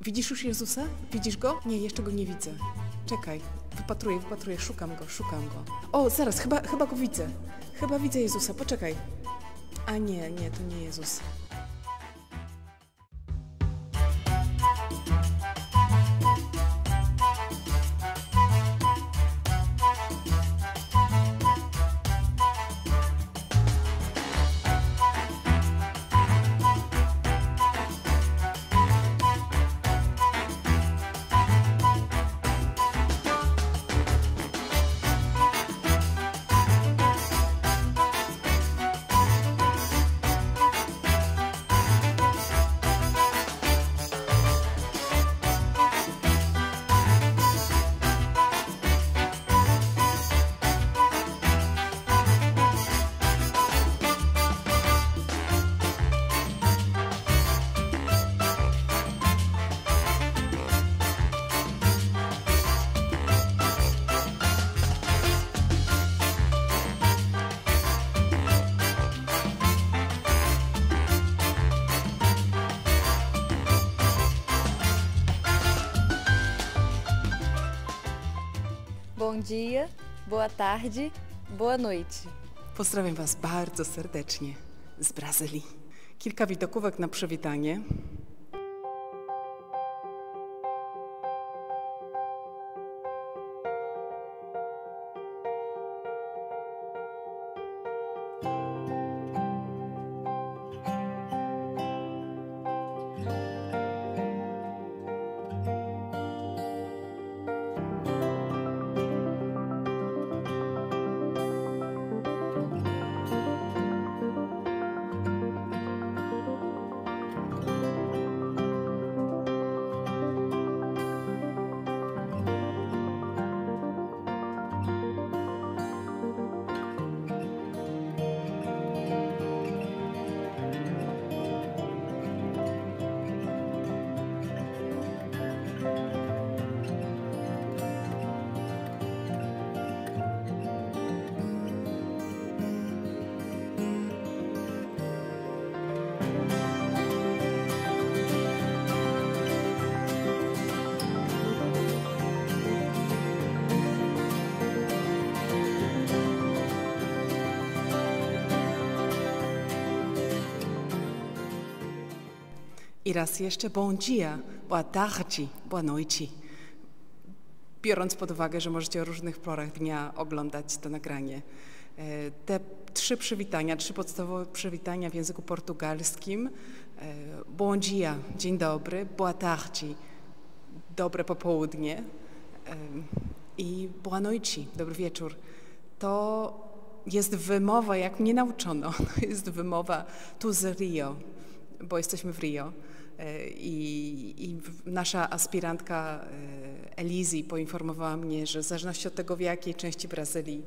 Widzisz już Jezusa? Widzisz Go? Nie, jeszcze Go nie widzę. Czekaj, wypatruję, szukam Go. O, zaraz, chyba Go widzę. Chyba widzę Jezusa, poczekaj. A nie, to nie Jezus. Bom dia, boa tarde, boa noite. Pozdrawiam Was bardzo serdecznie z Brazylii. Kilka widokówek na przywitanie. I raz jeszcze bom dia, boa tarde, boa noite. Biorąc pod uwagę, że możecie o różnych porach dnia oglądać to nagranie. Te trzy podstawowe przywitania w języku portugalskim. Bom dia, dzień dobry, boa tarde, dobre popołudnie i boa noite, dobry wieczór. To jest wymowa, jak mnie nauczono, to jest wymowa tu z Rio, bo jesteśmy w Rio. I nasza aspirantka Elizji poinformowała mnie, że w zależności od tego, w jakiej części Brazylii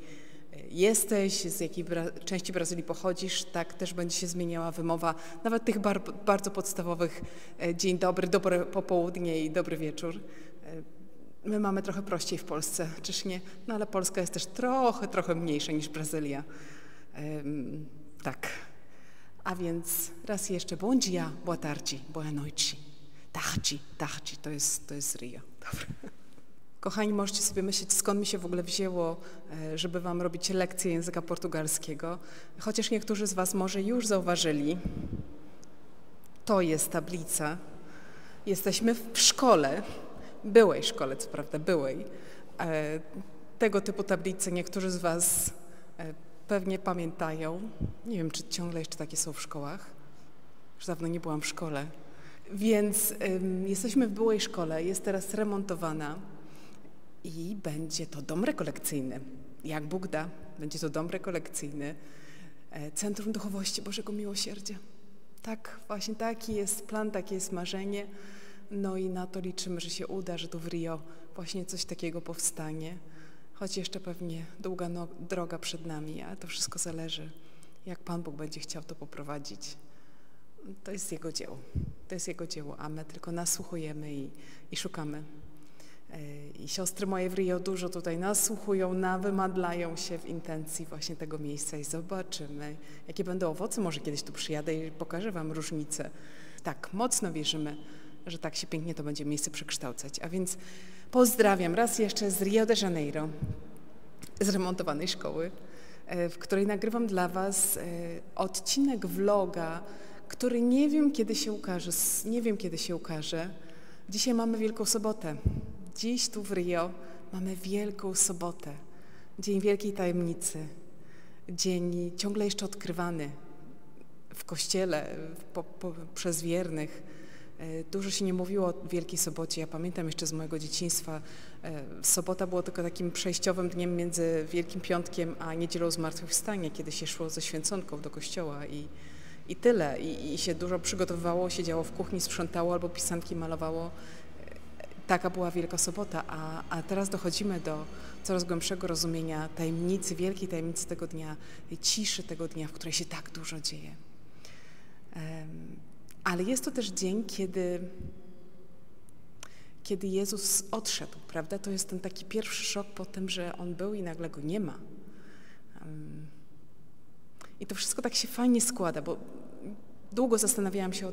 jesteś, z jakiej części Brazylii pochodzisz, tak też będzie się zmieniała wymowa nawet tych bardzo podstawowych dzień dobry, dobre popołudnie i dobry wieczór. My mamy trochę prościej w Polsce, czyż nie? No ale Polska jest też trochę mniejsza niż Brazylia. Tak. A więc raz jeszcze bom dia, boa tarde, boa noite. Tarde, to jest Rio. Dobra. Kochani, możecie sobie myśleć, skąd mi się w ogóle wzięło, żeby wam robić lekcje języka portugalskiego. Chociaż niektórzy z was może już zauważyli, to jest tablica. Jesteśmy w szkole, byłej szkole, co prawda, byłej. Tego typu tablice niektórzy z was pewnie pamiętają. Nie wiem, czy ciągle jeszcze takie są w szkołach. Już dawno nie byłam w szkole. Więc jesteśmy w byłej szkole, jest teraz remontowana i będzie to dom rekolekcyjny. Jak Bóg da, będzie to dom rekolekcyjny. Centrum Duchowości Bożego Miłosierdzia. Tak, właśnie taki jest plan, takie jest marzenie. No i na to liczymy, że się uda, że tu w Rio właśnie coś takiego powstanie. Choć jeszcze pewnie długa droga przed nami, ale to wszystko zależy, jak Pan Bóg będzie chciał to poprowadzić. To jest Jego dzieło. To jest Jego dzieło, a my tylko nasłuchujemy i szukamy. I siostry moje w Rio dużo tutaj nasłuchują, nawymadlają się w intencji właśnie tego miejsca i zobaczymy, jakie będą owoce. Może kiedyś tu przyjadę i pokażę wam różnicę. Tak, mocno wierzymy, że tak się pięknie to będzie miejsce przekształcać. A więc pozdrawiam raz jeszcze z Rio de Janeiro, z remontowanej szkoły, w której nagrywam dla Was odcinek vloga, który nie wiem kiedy się ukaże. Dzisiaj mamy Wielką Sobotę. Dziś tu w Rio mamy Wielką Sobotę. Dzień Wielkiej Tajemnicy. Dzień ciągle jeszcze odkrywany w Kościele przez wiernych. Dużo się nie mówiło o Wielkiej Sobocie. Ja pamiętam jeszcze z mojego dzieciństwa, sobota było tylko takim przejściowym dniem między Wielkim Piątkiem a Niedzielą Zmartwychwstania, kiedy się szło ze święconką do kościoła i tyle. I się dużo przygotowywało, siedziało w kuchni, sprzątało albo pisanki malowało. Taka była Wielka Sobota, a teraz dochodzimy do coraz głębszego rozumienia tajemnicy, wielkiej tajemnicy tego dnia, ciszy tego dnia, w której się tak dużo dzieje. Ale jest to też dzień, kiedy Jezus odszedł, prawda? To jest ten taki pierwszy szok po tym, że On był i nagle Go nie ma. I to wszystko tak się fajnie składa, bo długo zastanawiałam się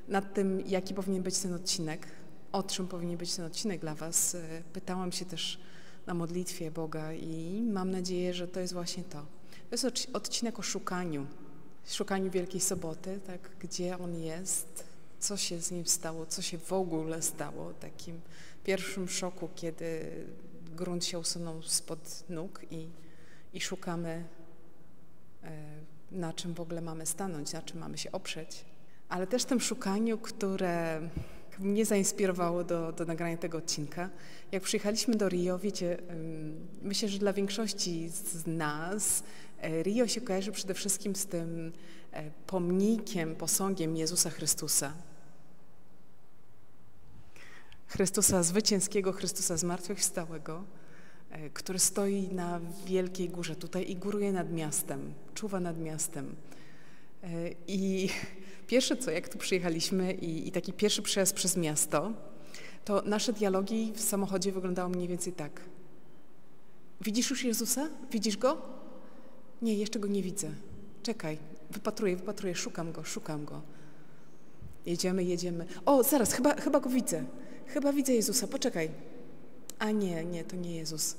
nad tym, jaki powinien być ten odcinek, o czym powinien być ten odcinek dla Was. Pytałam się też na modlitwie Boga i mam nadzieję, że to jest właśnie to. To jest odcinek o szukaniu Wielkiej Soboty, tak, gdzie On jest, co się z Nim stało, co się w ogóle stało, takim pierwszym szoku, kiedy grunt się usunął spod nóg i szukamy, na czym w ogóle mamy stanąć, na czym mamy się oprzeć. Ale też tym szukaniu, które mnie zainspirowało do nagrania tego odcinka. Jak przyjechaliśmy do Rio, wiecie, myślę, że dla większości z nas Rio się kojarzy przede wszystkim z tym pomnikiem, posągiem Jezusa Chrystusa. Chrystusa zwycięskiego, Chrystusa zmartwychwstałego, który stoi na wielkiej górze tutaj i góruje nad miastem, czuwa nad miastem. I pierwsze co, jak tu przyjechaliśmy i taki pierwszy przejazd przez miasto, to nasze dialogi w samochodzie wyglądały mniej więcej tak. Widzisz już Jezusa? Widzisz Go? Nie, jeszcze Go nie widzę. Czekaj, wypatruję, szukam Go. Jedziemy. O, zaraz, chyba Go widzę. Chyba widzę Jezusa, poczekaj. A nie, to nie Jezus.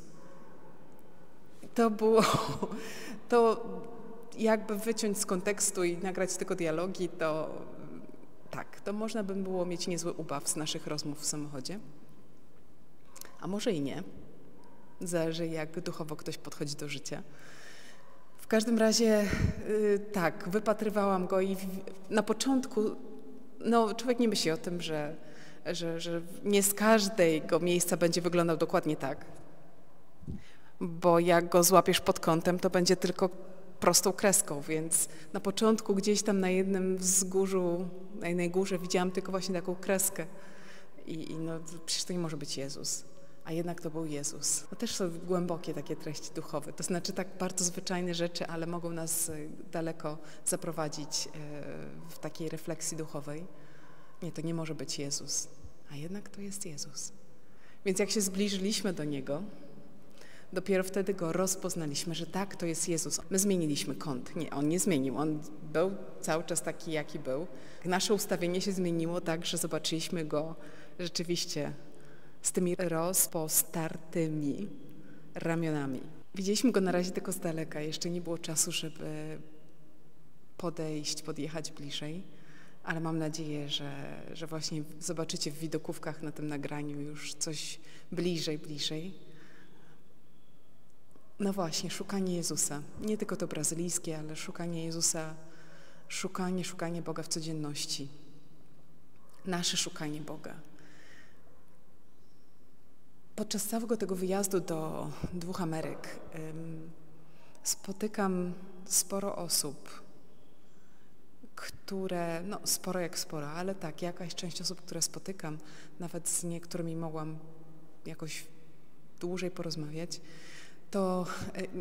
To jakby wyciąć z kontekstu i nagrać tylko dialogi, to tak, to można by było mieć niezły ubaw z naszych rozmów w samochodzie. A może i nie. Zależy, jak duchowo ktoś podchodzi do życia. W każdym razie tak, wypatrywałam Go i na początku, człowiek nie myśli o tym, że nie z każdego miejsca będzie wyglądał dokładnie tak. Bo jak Go złapiesz pod kątem, to będzie tylko prostą kreską, więc na początku gdzieś tam na jednym wzgórzu, na jednej górze widziałam tylko właśnie taką kreskę i przecież to nie może być Jezus, a jednak to był Jezus. To też są głębokie takie treści duchowe, to znaczy tak bardzo zwyczajne rzeczy, ale mogą nas daleko zaprowadzić w takiej refleksji duchowej. Nie, to nie może być Jezus, a jednak to jest Jezus. Więc jak się zbliżyliśmy do Niego, dopiero wtedy Go rozpoznaliśmy, że tak, to jest Jezus. My zmieniliśmy kąt. Nie, On nie zmienił. On był cały czas taki, jaki był. Nasze ustawienie się zmieniło tak, że zobaczyliśmy Go rzeczywiście z tymi rozpostartymi ramionami. Widzieliśmy Go na razie tylko z daleka. Jeszcze nie było czasu, żeby podjechać bliżej, ale mam nadzieję, że właśnie zobaczycie w widokówkach na tym nagraniu już coś bliżej. No właśnie, szukanie Jezusa. Nie tylko to brazylijskie, ale szukanie Jezusa, szukanie Boga w codzienności. Nasze szukanie Boga. Podczas całego tego wyjazdu do 2 Ameryk spotykam sporo osób, które, sporo jak sporo, ale tak, jakaś część osób, które spotykam, nawet z niektórymi mogłam jakoś dłużej porozmawiać, to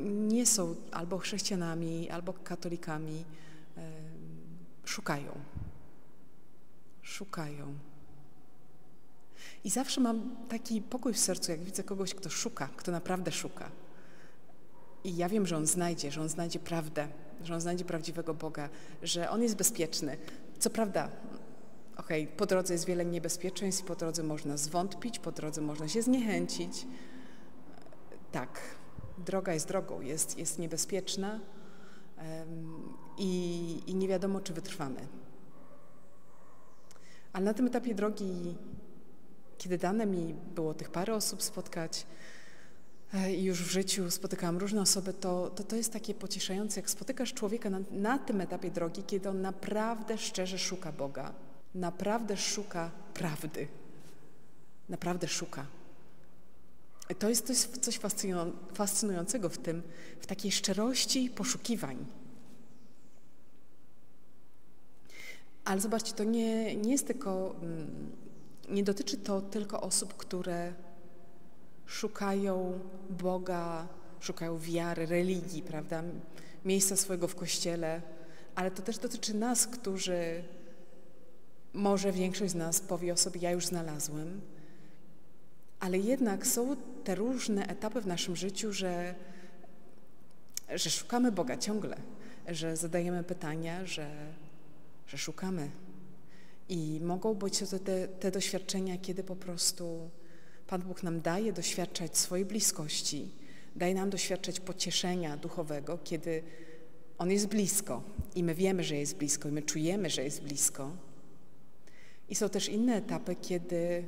nie są albo chrześcijanami, albo katolikami. Szukają. I zawsze mam taki pokój w sercu, jak widzę kogoś, kto szuka, kto naprawdę szuka. I ja wiem, że on znajdzie prawdę, że on znajdzie prawdziwego Boga, że on jest bezpieczny. Co prawda, Okej, po drodze jest wiele niebezpieczeństw, po drodze można zwątpić, po drodze można się zniechęcić. Tak, droga jest drogą, jest niebezpieczna i nie wiadomo, czy wytrwamy. Ale na tym etapie drogi, kiedy dane mi było tych parę osób spotkać i już w życiu spotykałam różne osoby, to jest takie pocieszające, jak spotykasz człowieka na tym etapie drogi, kiedy on naprawdę szczerze szuka Boga, naprawdę szuka prawdy, naprawdę szuka. To jest coś fascynującego w takiej szczerości poszukiwań. Ale zobaczcie, to nie jest tylko, nie dotyczy to tylko osób, które szukają Boga, szukają wiary, religii, prawda, miejsca swojego w Kościele, ale to też dotyczy nas, którzy, może większość z nas powie o sobie, ja już znalazłem, ale jednak są te różne etapy w naszym życiu, że szukamy Boga ciągle, że zadajemy pytania, że szukamy. I mogą być to te doświadczenia, kiedy po prostu Pan Bóg nam daje doświadczać swojej bliskości, daje nam doświadczać pocieszenia duchowego, kiedy On jest blisko i my wiemy, że jest blisko i my czujemy, że jest blisko. I są też inne etapy, kiedy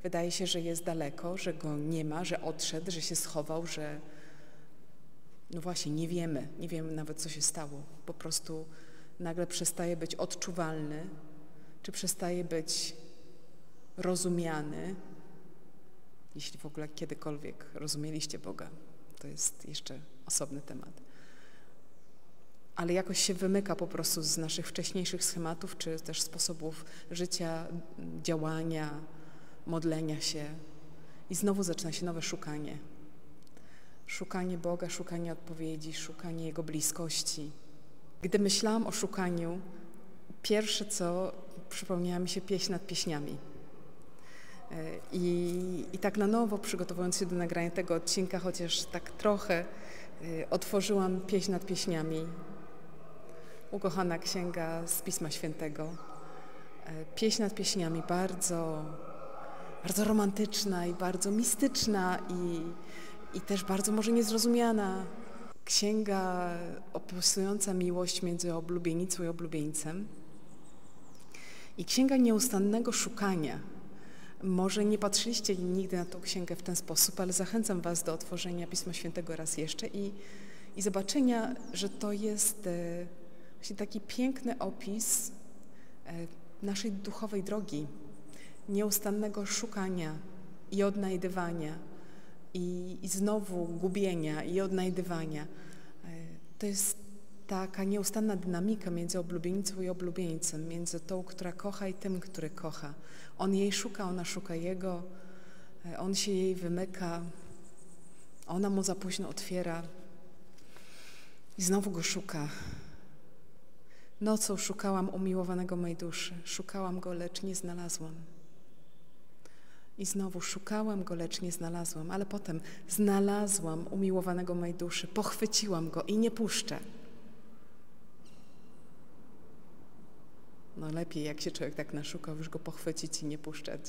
wydaje się, że jest daleko, że Go nie ma, że odszedł, że się schował, że no właśnie nie wiemy nawet, co się stało. Po prostu nagle przestaje być odczuwalny, czy przestaje być rozumiany, jeśli w ogóle kiedykolwiek rozumieliście Boga. To jest jeszcze osobny temat. Ale jakoś się wymyka po prostu z naszych wcześniejszych schematów, czy też sposobów życia, działania, modlenia się i znowu zaczyna się nowe szukanie. Szukanie Boga, szukanie odpowiedzi, szukanie Jego bliskości. Gdy myślałam o szukaniu, pierwsze co przypomniała mi się pieśń nad pieśniami. I tak na nowo, przygotowując się do nagrania tego odcinka, chociaż tak trochę, otworzyłam pieśń nad pieśniami. Ukochana księga z Pisma Świętego. Pieśń nad pieśniami, bardzo, bardzo romantyczna i bardzo mistyczna i też bardzo może niezrozumiana. Księga opisująca miłość między oblubienicą i oblubieńcem. I księga nieustannego szukania. Może nie patrzyliście nigdy na tą księgę w ten sposób, ale zachęcam was do otworzenia Pisma Świętego raz jeszcze i zobaczenia, że to jest właśnie taki piękny opis naszej duchowej drogi, nieustannego szukania i odnajdywania i znowu gubienia i odnajdywania. To jest taka nieustanna dynamika między oblubienicą i oblubieńcem, między tą, która kocha i tym, który kocha. On jej szuka, ona szuka jego, on się jej wymyka, ona mu za późno otwiera i znowu go szuka. Nocą szukałam umiłowanego mej duszy, szukałam go, lecz nie znalazłam. I znowu szukałam go, lecz nie znalazłam, ale potem znalazłam umiłowanego mej duszy, pochwyciłam go i nie puszczę. No lepiej, jak się człowiek tak naszukał, już go pochwycić i nie puszczać.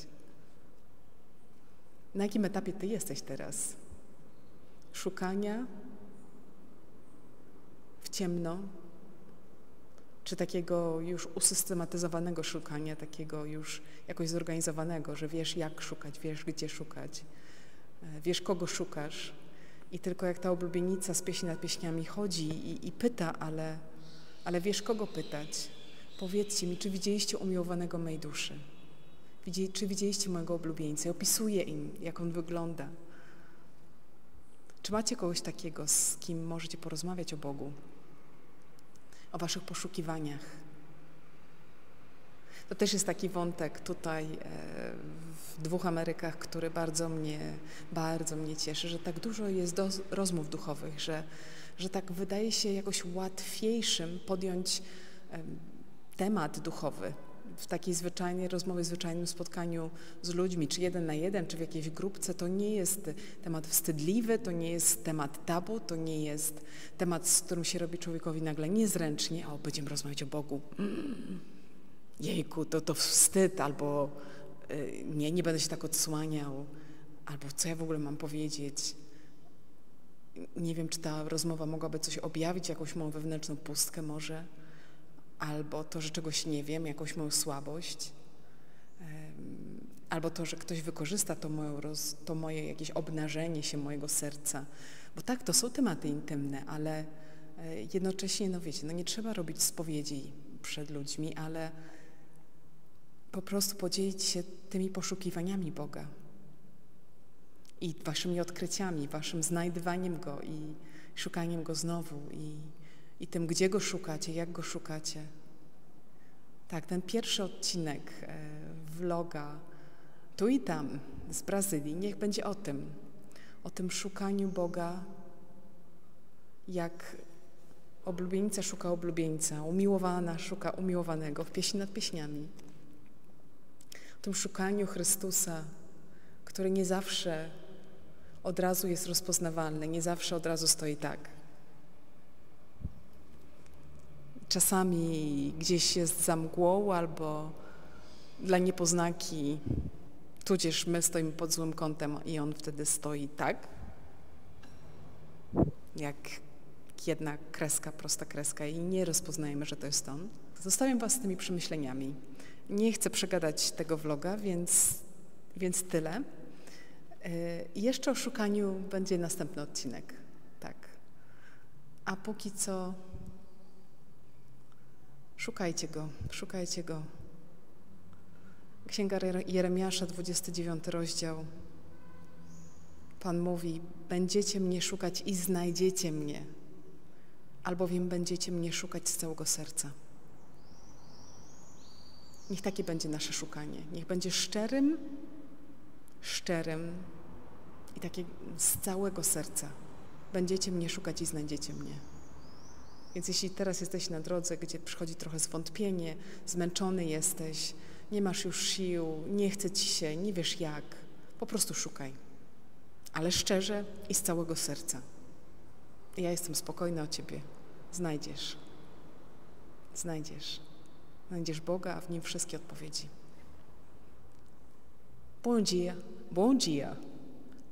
Na jakim etapie ty jesteś teraz? Szukania w ciemno? Czy takiego już usystematyzowanego szukania, takiego już jakoś zorganizowanego, że wiesz jak szukać, wiesz gdzie szukać, wiesz kogo szukasz i tylko jak ta oblubienica z pieśni nad pieśniami chodzi i pyta, ale wiesz kogo pytać. Powiedzcie mi, czy widzieliście umiłowanego mej duszy? Czy widzieliście mojego oblubieńca? I opisuję im, jak on wygląda. Czy macie kogoś takiego, z kim możecie porozmawiać o Bogu? O waszych poszukiwaniach. To też jest taki wątek tutaj w dwóch Amerykach, który bardzo mnie cieszy, że tak dużo jest rozmów duchowych, że tak wydaje się jakoś łatwiejszym podjąć temat duchowy w takiej zwyczajnej rozmowie, w zwyczajnym spotkaniu z ludźmi, czy 1 na 1, czy w jakiejś grupce. To nie jest temat wstydliwy, to nie jest temat tabu, to nie jest temat, z którym się robi człowiekowi nagle niezręcznie, będziemy rozmawiać o Bogu. jejku, to wstyd, albo nie będę się tak odsłaniał, albo co ja w ogóle mam powiedzieć. Nie wiem, czy ta rozmowa mogłaby coś objawić, jakąś moją wewnętrzną pustkę może, albo to, że czegoś nie wiem, jakąś moją słabość, albo to, że ktoś wykorzysta to moje jakieś obnażenie się mojego serca. Bo tak, to są tematy intymne, ale jednocześnie, no wiecie, no nie trzeba robić spowiedzi przed ludźmi, ale po prostu podzielić się tymi poszukiwaniami Boga i waszymi odkryciami, waszym znajdywaniem Go i szukaniem Go znowu i tym, gdzie Go szukacie, jak Go szukacie. Tak, ten pierwszy odcinek vloga tu i tam z Brazylii, niech będzie o tym szukaniu Boga, jak oblubienica szuka oblubieńca, umiłowana szuka umiłowanego w pieśni nad pieśniami. O tym szukaniu Chrystusa, który nie zawsze od razu jest rozpoznawalny, nie zawsze od razu stoi tak. Czasami gdzieś jest za mgłą albo dla niepoznaki, tudzież my stoimy pod złym kątem i on wtedy stoi tak, jak jedna kreska, prosta kreska i nie rozpoznajemy, że to jest on. Zostawiam was z tymi przemyśleniami. Nie chcę przegadać tego vloga, więc tyle. I jeszcze o szukaniu będzie następny odcinek. Tak. A póki co szukajcie Go, szukajcie Go. Księga Jeremiasza, 29 rozdział. Pan mówi, będziecie mnie szukać i znajdziecie mnie, albowiem będziecie mnie szukać z całego serca. Niech takie będzie nasze szukanie. Niech będzie szczerym i takie z całego serca. Będziecie mnie szukać i znajdziecie mnie. Więc jeśli teraz jesteś na drodze, gdzie przychodzi trochę zwątpienie, zmęczony jesteś, nie masz już sił, nie chce ci się, nie wiesz jak, po prostu szukaj. Ale szczerze i z całego serca. Ja jestem spokojna o ciebie. Znajdziesz. Znajdziesz Boga, a w Nim wszystkie odpowiedzi. Bom dia,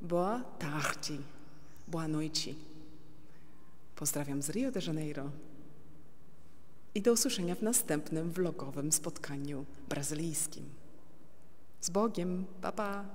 boa tarde, boa noite. Pozdrawiam z Rio de Janeiro i do usłyszenia w następnym vlogowym spotkaniu brazylijskim. Z Bogiem, pa pa!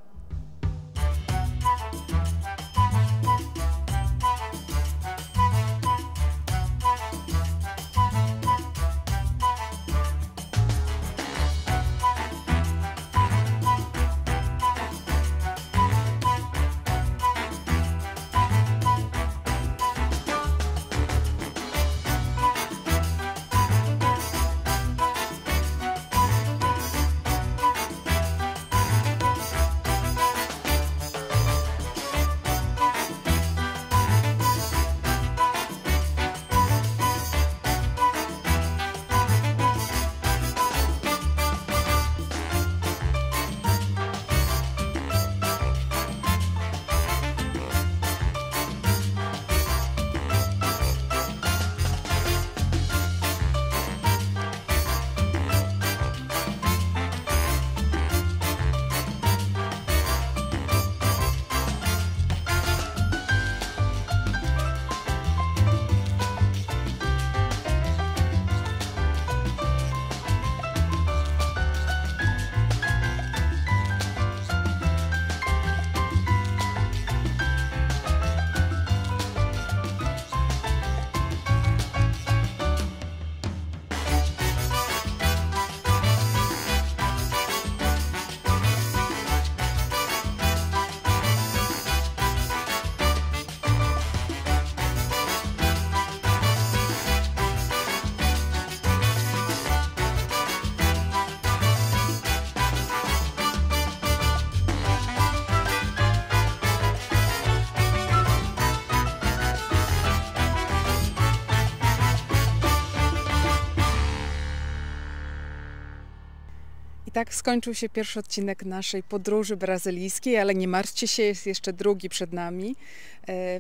I tak skończył się pierwszy odcinek naszej podróży brazylijskiej, ale nie martwcie się, jest jeszcze drugi przed nami.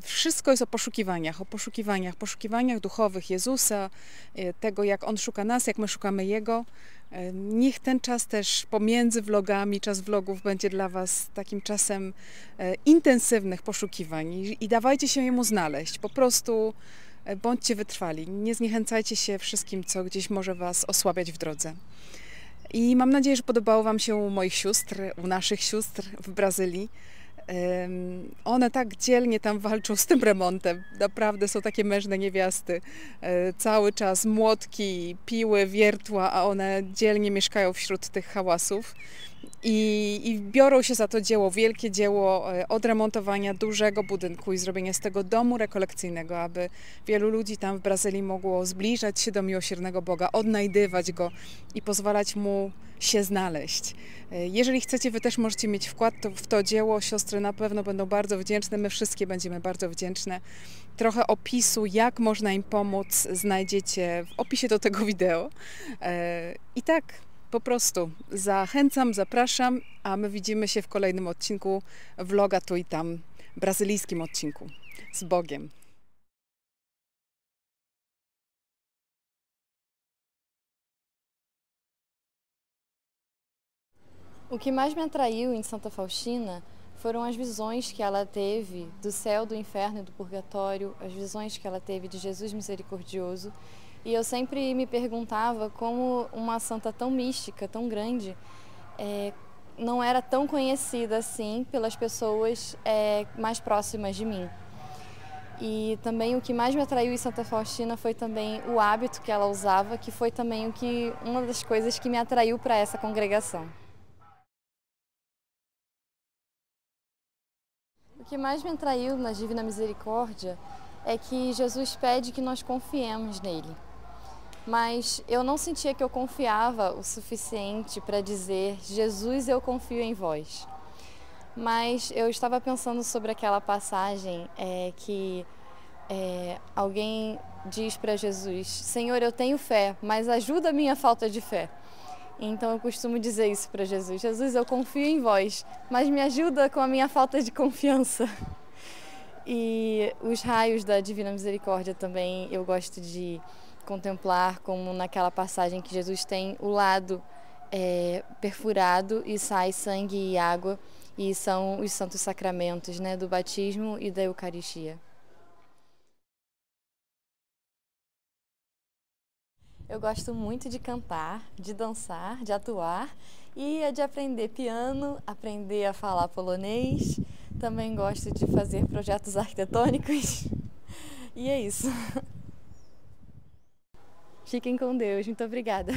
Wszystko jest o poszukiwaniach duchowych Jezusa, tego jak On szuka nas, jak my szukamy Jego. Niech ten czas też pomiędzy vlogami, czas vlogów będzie dla Was takim czasem intensywnych poszukiwań i dawajcie się Jemu znaleźć. Po prostu bądźcie wytrwali. Nie zniechęcajcie się wszystkim, co gdzieś może Was osłabiać w drodze. I mam nadzieję, że podobało Wam się u moich sióstr, u naszych sióstr w Brazylii. One tak dzielnie tam walczą z tym remontem. Naprawdę są takie mężne niewiasty. Cały czas młotki, piły, wiertła, a one dzielnie mieszkają wśród tych hałasów. I biorą się za to dzieło, wielkie dzieło odremontowania dużego budynku i zrobienia z tego domu rekolekcyjnego, aby wielu ludzi tam w Brazylii mogło zbliżać się do miłosiernego Boga, odnajdywać Go i pozwalać Mu się znaleźć. Jeżeli chcecie, Wy też możecie mieć wkład w to dzieło. Siostry na pewno będą bardzo wdzięczne, my wszystkie będziemy bardzo wdzięczne. Trochę opisu, jak można im pomóc, znajdziecie w opisie do tego wideo. I tak, po prostu zachęcam, zapraszam, a my widzimy się w kolejnym odcinku vloga tu i tam, brazylijskim odcinku. Z Bogiem. O que mais me atraiu em Santa Faustina foram as visões que ela teve do céu, do inferno e do purgatório, as visões que ela teve de Jesus misericordioso. E eu sempre me perguntava como uma santa tão mística, tão grande, não era tão conhecida assim pelas pessoas mais próximas de mim. E também o que mais me atraiu em Santa Faustina foi também o hábito que ela usava, que foi também uma das coisas que me atraiu para essa congregação. O que mais me atraiu na Divina Misericórdia é que Jesus pede que nós confiemos nele. Mas eu não sentia que eu confiava o suficiente para dizer: Jesus, eu confio em vós. Mas eu estava pensando sobre aquela passagem que alguém diz para Jesus: Senhor, eu tenho fé, mas ajuda a minha falta de fé. Então eu costumo dizer isso para Jesus: Jesus, eu confio em vós, mas me ajuda com a minha falta de confiança. E os raios da Divina Misericórdia também eu gosto de contemplar, como naquela passagem que Jesus tem o lado perfurado e sai sangue e água, e são os santos sacramentos, né, do batismo e da Eucaristia. Eu gosto muito de cantar, de dançar, de atuar e de aprender piano, aprender a falar polonês. Também gosto de fazer projetos arquitetônicos. E é isso. Fiquem com Deus. Muito obrigada.